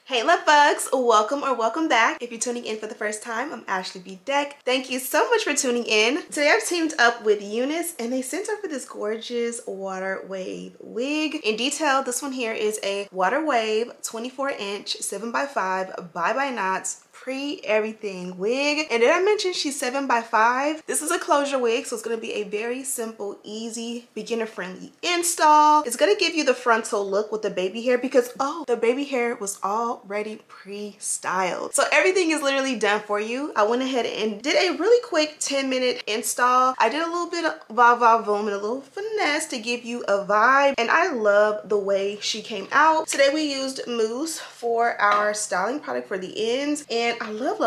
Hey love bugs, welcome or welcome back. If you're tuning in for the first time, I'm Ashley Bedeck. Thank you so much for tuning in. Today I've teamed up with Unice and they sent over this gorgeous water wave wig. In detail, this one here is a water wave 24-inch 7x5 bye knots pre-everything wig. And did I mention she's 7x5? This is a closure wig, so it's going to be a very simple, easy, beginner-friendly install. It's going to give you the frontal look with the baby hair because, oh, the baby hair was already pre-styled. So everything is literally done for you. I went ahead and did a really quick 10-minute install. I did a little bit of va-va-voom and a little finesse to give you a vibe, and I love the way she came out. Today we used mousse for our styling product for the ends, and I love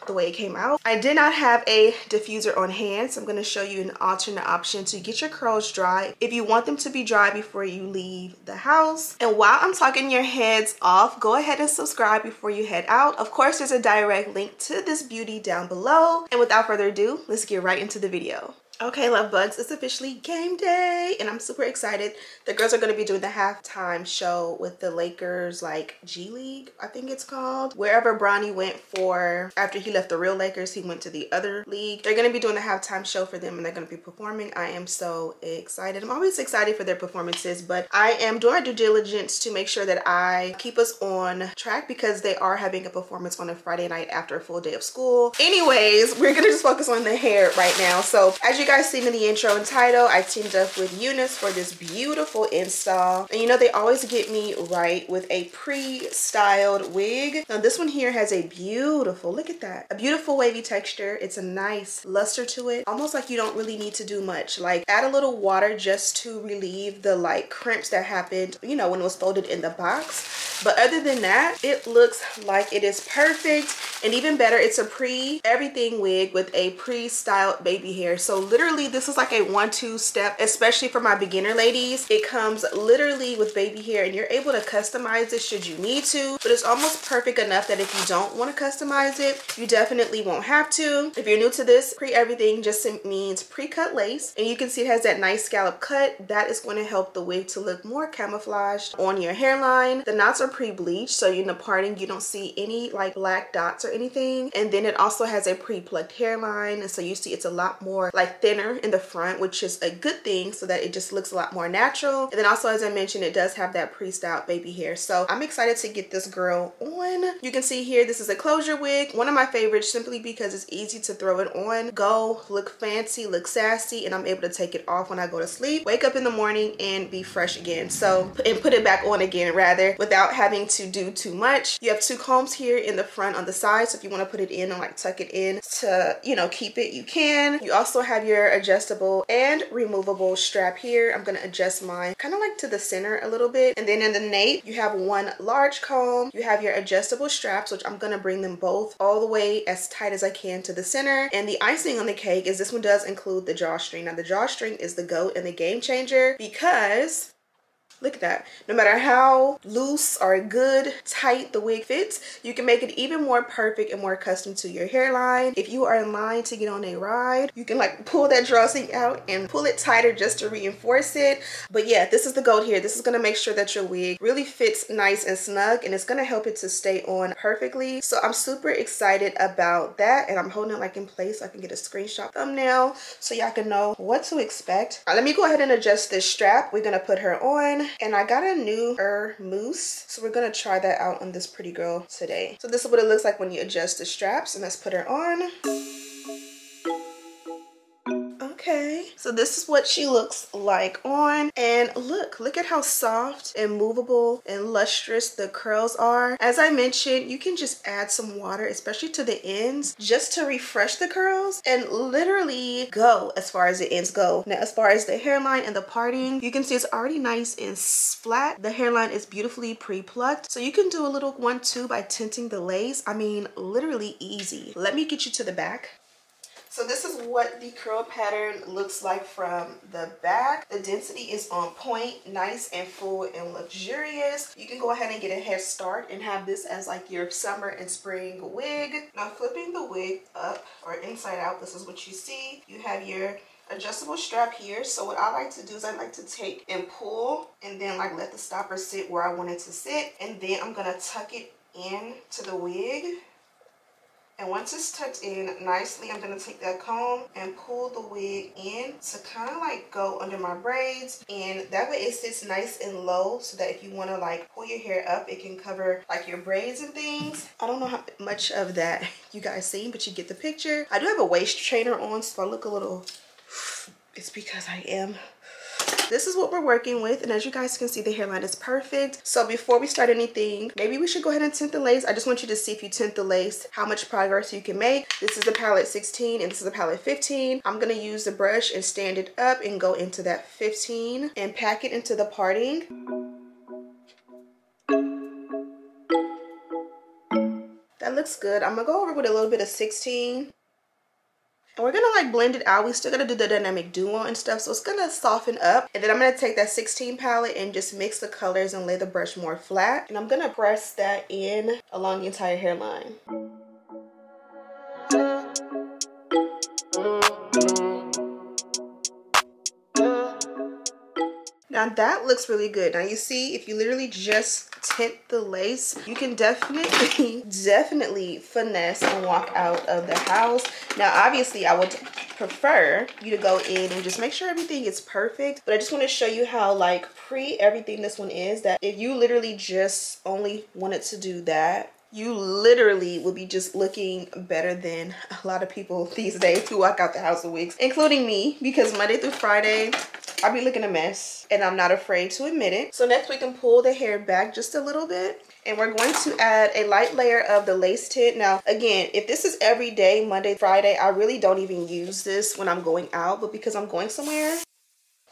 the way it came out. I did not have a diffuser on hand, so I'm going to show you an alternate option to get your curls dry if you want them to be dry before you leave the house. And while I'm talking your heads off, go ahead and subscribe before you head out. Of course, there's a direct link to this beauty down below. And without further ado, let's get right into the video. Okay, love bugs, it's officially game day and I'm super excited. The girls are going to be doing the halftime show with the Lakers, like G League, I think it's called. Wherever Bronny went for, after he left the real Lakers, he went to the other league. They're going to be doing the halftime show for them and they're going to be performing. I am so excited. I'm always excited for their performances, but I am doing my due diligence to make sure that I keep us on track because they are having a performance on a Friday night after a full day of school. Anyways, we're going to just focus on the hair right now. So as you guys seen in the intro and title, I teamed up with Unice for this beautiful install, and you know they always get me right with a pre-styled wig. Now this one here has a beautiful, look at that, a beautiful wavy texture. It's a nice luster to it, almost like you don't really need to do much, like add a little water just to relieve the like crimps that happened, you know, when it was folded in the box. But other than that, it looks like it is perfect. And even better, it's a pre-everything wig with a pre-styled baby hair. So literally this is like a 1-2 step, especially for my beginner ladies. It comes literally with baby hair and you're able to customize it should you need to, but it's almost perfect enough that if you don't want to customize it, you definitely won't have to. If you're new to this, pre-everything just means pre-cut lace, and you can see it has that nice scallop cut. That is going to help the wig to look more camouflaged on your hairline. The knots are pre-bleached, so in the parting you don't see any like black dots or anything. And then it also has a pre-plucked hairline, and so you see it's a lot more like thinner in the front, which is a good thing so that it just looks a lot more natural. And then also, as I mentioned, it does have that pre-styled baby hair. So I'm excited to get this girl on. You can see here, this is a closure wig, one of my favorites simply because it's easy to throw it on, go, look fancy, look sassy, and I'm able to take it off when I go to sleep, wake up in the morning and be fresh again. So, and put it back on again rather, without having to do too much. You have two combs here in the front on the side, so if you want to put it in and like tuck it in to, you know, keep it, you can. You also have your adjustable and removable strap here. I'm going to adjust mine kind of like to the center a little bit. And then in the nape, you have one large comb. You have your adjustable straps, which I'm going to bring them both all the way as tight as I can to the center. And the icing on the cake is this one does include the drawstring. Now the drawstring is the GOAT and the game changer because look at that. No matter how loose or good, tight the wig fits, you can make it even more perfect and more custom to your hairline. If you are in line to get on a ride, you can like pull that drawstring out and pull it tighter just to reinforce it. But yeah, this is the GOAT here. This is going to make sure that your wig really fits nice and snug, and it's going to help it to stay on perfectly. So I'm super excited about that, and I'm holding it like in place so I can get a screenshot thumbnail so y'all can know what to expect. Let me go ahead and adjust this strap. We're going to put her on. And I got a new mousse, so we're gonna try that out on this pretty girl today. So this is what it looks like when you adjust the straps, and let's put her on. Okay, so this is what she looks like on, and look at how soft and movable and lustrous the curls are. As I mentioned, you can just add some water, especially to the ends, just to refresh the curls and literally go as far as the ends go. Now as far as the hairline and the parting, you can see it's already nice and flat. The hairline is beautifully pre-plucked, so you can do a little 1-2 by tinting the lace. I mean, literally easy. Let me get you to the back. So this is what the curl pattern looks like from the back. The density is on point, nice and full and luxurious. You can go ahead and get a head start and have this as like your summer and spring wig. Now flipping the wig up or inside out, this is what you see. You have your adjustable strap here. So what I like to do is I like to take and pull and then like let the stopper sit where I want it to sit, and then I'm gonna tuck it into the wig. And once it's tucked in nicely, I'm going to take that comb and pull the wig in to kind of like go under my braids. And that way it sits nice and low so that if you want to like pull your hair up, it can cover like your braids and things. I don't know how much of that you guys see, but you get the picture. I do have a waist trainer on, so if I look a little, it's because I am. This is what we're working with, and as you guys can see, the hairline is perfect. So before we start anything, maybe we should go ahead and tint the lace. I just want you to see, if you tint the lace, how much progress you can make. This is the palette 16 and this is the palette 15. I'm gonna use the brush and stand it up and go into that 15 and pack it into the parting. That looks good. I'm gonna go over with a little bit of 16. And we're gonna like blend it out. We still gotta do the dynamic duo and stuff, so it's gonna soften up. And then I'm gonna take that 16 palette and just mix the colors and lay the brush more flat. And I'm gonna press that in along the entire hairline. Now that looks really good. Now you see, if you literally just tint the lace, you can definitely finesse and walk out of the house. Now obviously I would prefer you to go in and just make sure everything is perfect, but I just want to show you how like everything this one is, that if you literally just only wanted to do that, you literally would be just looking better than a lot of people these days who walk out the house with wigs, including me, because Monday through Friday I be looking a mess and I'm not afraid to admit it. So next we can pull the hair back just a little bit, and we're going to add a light layer of the lace tint. Now again, if this is every day, Monday, Friday, I really don't even use this when I'm going out, but because I'm going somewhere,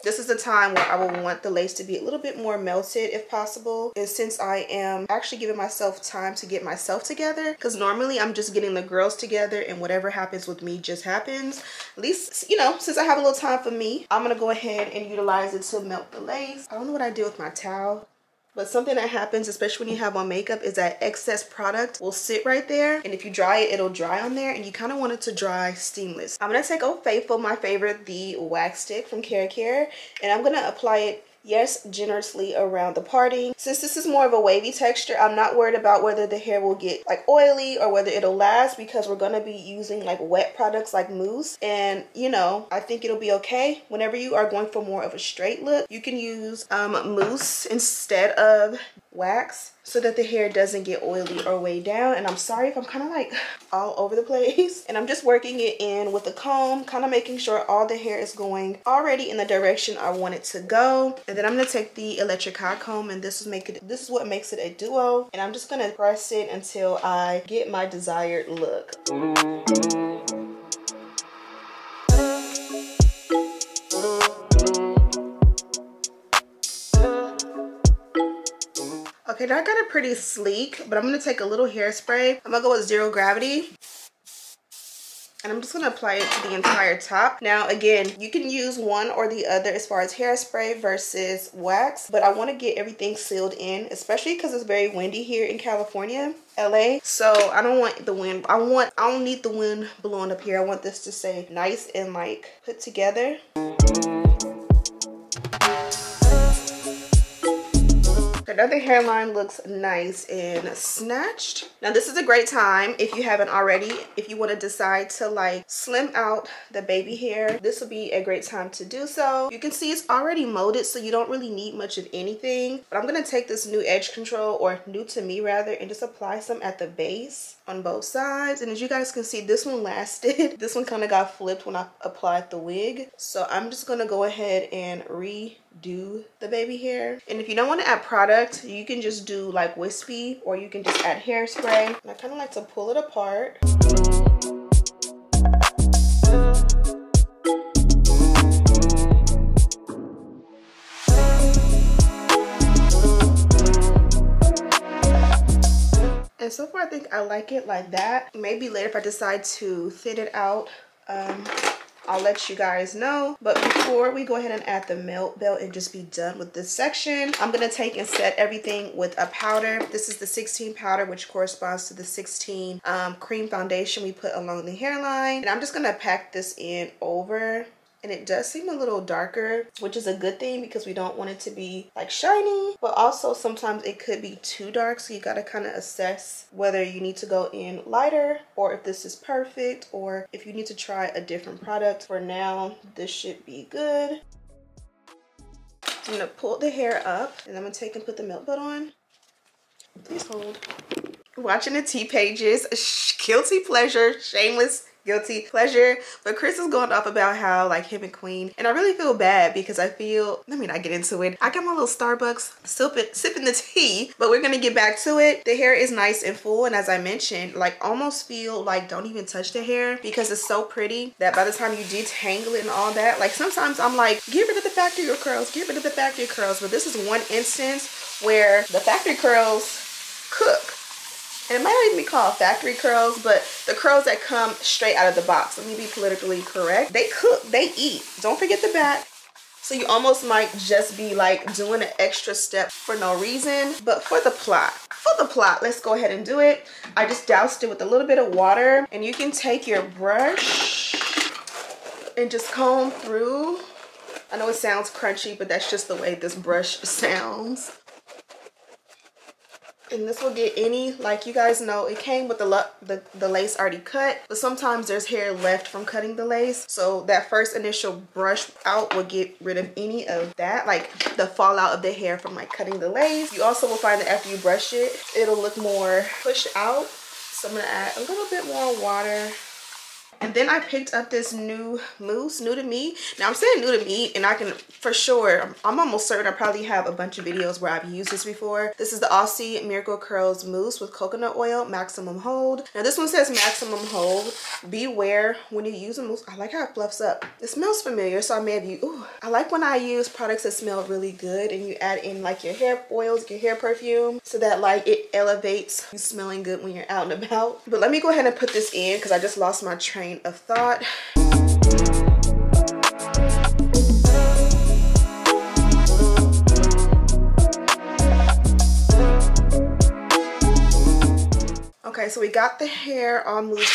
this is the time where I will want the lace to be a little bit more melted if possible. And since I am actually giving myself time to get myself together, because normally I'm just getting the girls together and whatever happens with me just happens. At least, you know, since I have a little time for me, I'm gonna go ahead and utilize it to melt the lace. I don't know what I did with my towel, but something that happens, especially when you have on makeup, is that excess product will sit right there. And if you dry it, it'll dry on there, and you kind of want it to dry seamless. I'm going to take Old Faithful, my favorite, the wax stick from Care, and I'm going to apply it, yes, generously around the parting. Since this is more of a wavy texture, I'm not worried about whether the hair will get like oily or whether it'll last, because we're going to be using like wet products like mousse. And you know, I think it'll be okay. Whenever you are going for more of a straight look, you can use mousse instead of wax, so that the hair doesn't get oily or weighed down. And I'm sorry if I'm kind of like all over the place, and I'm just working it in with a comb, kind of making sure all the hair is going already in the direction I want it to go. And then I'm going to take the electric hot comb, and this is what makes it a duo, and I'm just going to press it until I get my desired look. Okay, now I got it pretty sleek, but I'm going to take a little hairspray. I'm going to go with Zero Gravity, and I'm just going to apply it to the entire top. Now again, you can use one or the other as far as hairspray versus wax, but I want to get everything sealed in, especially because it's very windy here in California, LA. So I don't want the wind, I don't need the wind blowing up here. I want this to stay nice and like put together. Now the hairline looks nice and snatched. Now this is a great time, if you haven't already, if you want to decide to like slim out the baby hair, this will be a great time to do so. You can see it's already molded, so you don't really need much of anything. But I'm going to take this new edge control, or new to me rather, and just apply some at the base on both sides. And as you guys can see, this one lasted. This one kind of got flipped when I applied the wig. So I'm just going to go ahead and redo the baby hair. And if you don't want to add product, you can just do like wispy, or you can just add hairspray. And I kind of like to pull it apart. And so far I think I like it like that. Maybe later if I decide to thin it out, I'll let you guys know. But before we go ahead and add the melt belt and just be done with this section, I'm going to take and set everything with a powder. This is the 16 powder, which corresponds to the 16 cream foundation we put along the hairline. And I'm just going to pack this in over and it does seem a little darker, which is a good thing because we don't want it to be like shiny, but also sometimes it could be too dark, so you got to kind of assess whether you need to go in lighter or if this is perfect or if you need to try a different product. For now, this should be good. So I'm gonna pull the hair up and I'm gonna take and put the milk bud on. Please hold. Watching the tea pages, guilty pleasure, shameless guilty pleasure, but Chris is going off about how like him and Queen, and I really feel bad because I feel, let me not get into it. I got my little Starbucks sipping the tea, but we're gonna get back to it. The hair is nice and full, and as I mentioned, like almost feel like don't even touch the hair because it's so pretty that by the time you detangle it and all that, like sometimes I'm like, get rid of the factory curls, get rid of the factory curls, but this is one instance where the factory curls cook. And it might not even be called factory curls, but the curls that come straight out of the box. Let me be politically correct. They cook, they eat. Don't forget the back. So you almost might just be like doing an extra step for no reason. But for the plot, let's go ahead and do it. I just doused it with a little bit of water. And you can take your brush and just comb through. I know it sounds crunchy, but that's just the way this brush sounds. And this will get any, like you guys know, it came with the lace already cut, but sometimes there's hair left from cutting the lace. So that first initial brush out will get rid of any of that, like the fallout of the hair from like cutting the lace. You also will find that after you brush it, it'll look more pushed out. So I'm gonna add a little bit more water. And then I picked up this new mousse, new to me. Now I'm saying new to me, and I can for sure, I'm almost certain I probably have a bunch of videos where I've used this before. This is the Aussie Miracle Curls Mousse with coconut oil, maximum hold. Now this one says maximum hold. Beware when you use a mousse. I like how it fluffs up. It smells familiar, so I may have used, ooh, I like when I use products that smell really good and you add in like your hair oils, your hair perfume, so that like it elevates you smelling good when you're out and about. But let me go ahead and put this in because I just lost my train of thought. Okay, so we got the hair all moved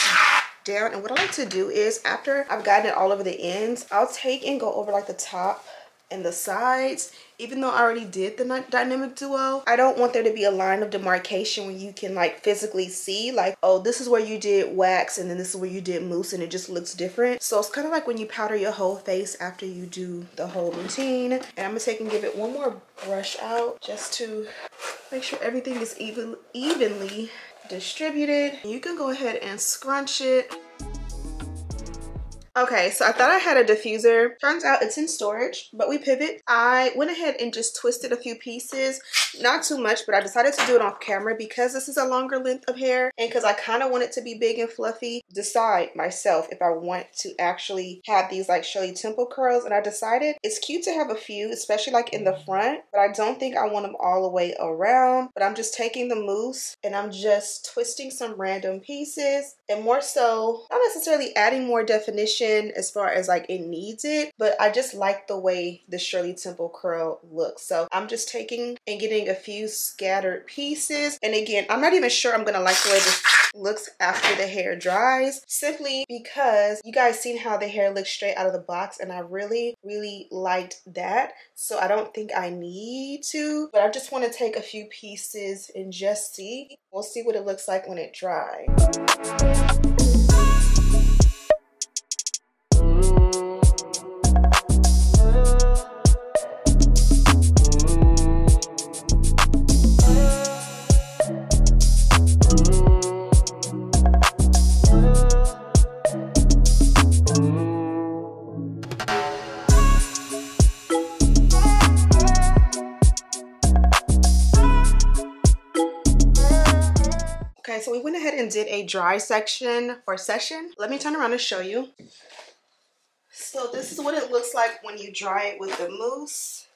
down, and what I like to do is after I've gotten it all over the ends, I'll take and go over like the top and the sides. Even though I already did the dynamic duo, I don't want there to be a line of demarcation where you can like physically see like, oh, this is where you did wax and then this is where you did mousse, and it just looks different. So it's kind of like when you powder your whole face after you do the whole routine. And I'm gonna take and give it one more brush out just to make sure everything is evenly distributed. You can go ahead and scrunch it. Okay, so I thought I had a diffuser. Turns out it's in storage, but we pivot. I went ahead and just twisted a few pieces. Not too much, but I decided to do it off camera because this is a longer length of hair and because I kind of want it to be big and fluffy. Decide myself if I want to actually have these like Shirley Temple curls, and I decided it's cute to have a few, especially like in the front, but I don't think I want them all the way around. But I'm just taking the mousse and I'm just twisting some random pieces, and more so, not necessarily adding more definition as far as like it needs it, but I just like the way the Shirley Temple curl looks. So I'm just taking and getting a few scattered pieces, and again, I'm not even sure I'm gonna like the way this looks after the hair dries, simply because you guys seen how the hair looks straight out of the box, and I really liked that. So I don't think I need to, but I just want to take a few pieces and just see. We'll see what it looks like when it dries. Okay, so we went ahead and did a dry section or session. Let me turn around and show you. So this is what it looks like when you dry it with the mousse.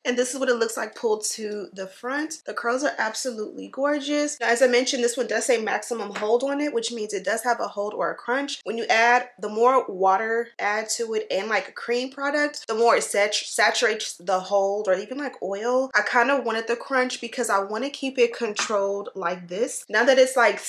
And this is what it looks like pulled to the front. The curls are absolutely gorgeous. Now, as I mentioned, this one does say maximum hold on it, which means it does have a hold or a crunch. When you add, the more water add to it and like a cream product, the more it saturates the hold, or even like oil. I kind of wanted the crunch because I want to keep it controlled like this. Now that it's like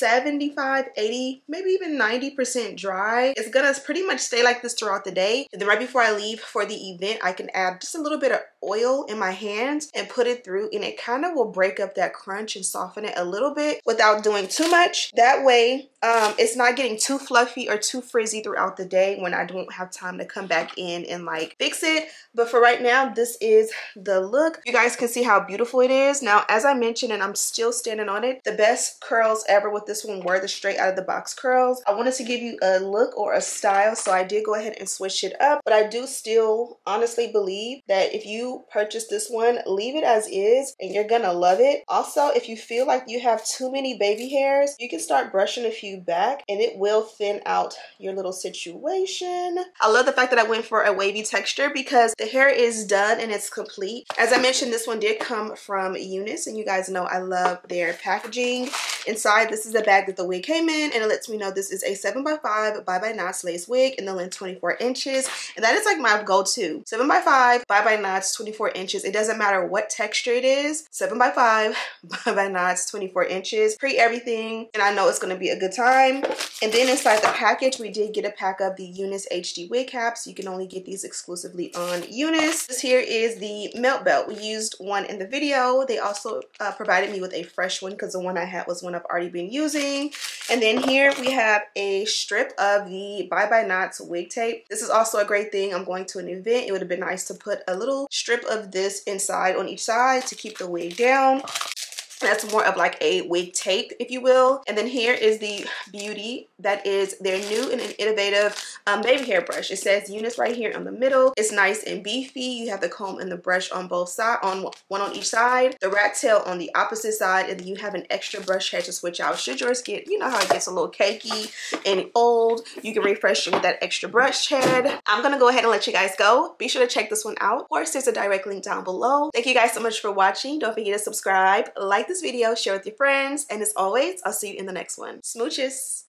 75, 80, maybe even 90% dry. It's gonna pretty much stay like this throughout the day. And then right before I leave for the event, I can add just a little bit of oil in my hands and put it through, and it kind of will break up that crunch and soften it a little bit without doing too much. That way it's not getting too fluffy or too frizzy throughout the day when I don't have time to come back in and like fix it. But for right now, this is the look. You guys can see how beautiful it is. Now, as I mentioned, and I'm still standing on it, the best curls ever with this one were the straight out of the box curls. I wanted to give you a look or a style, so I did go ahead and switch it up. But I do still honestly believe that if you purchase this one, leave it as is and you're gonna love it. Also, if you feel like you have too many baby hairs, you can start brushing a few back and it will thin out your little situation. I love the fact that I went for a wavy texture because the hair is done and it's complete. As I mentioned, this one did come from Unice, and you guys know I love their packaging. Inside, this is the bag that the wig came in, and it lets me know this is a 7x5 by knots lace wig in the length 24 inches, and that is like my go-to. 7x5 by knots 24 inches. It doesn't matter what texture it is. 7x5 by knots 24 inches. Pre everything, and I know it's going to be a good time. And then inside the package, we did get a pack of the Unice HD wig caps. You can only get these exclusively on Unice. This here is the melt belt. We used one in the video. They also provided me with a fresh one because the one I had was one I've already been using. And then here we have a strip of the by knots wig tape. This is also a great thing. I'm going to an event. It would have been nice to put a little strip of this inside on each side to keep the wig down. That's more of like a wig tape, if you will. And then here is the Beauty. That is their new and innovative baby hair brush. It says Unice right here on the middle. It's nice and beefy. You have the comb and the brush on both sides, one on each side. The rat tail on the opposite side, and then you have an extra brush head to switch out. Should yours get, you know how it gets a little cakey and old, you can refresh it with that extra brush head. I'm gonna go ahead and let you guys go. Be sure to check this one out. Of course, there's a direct link down below. Thank you guys so much for watching. Don't forget to subscribe, like this video, share with your friends, and as always, I'll see you in the next one. Smooches!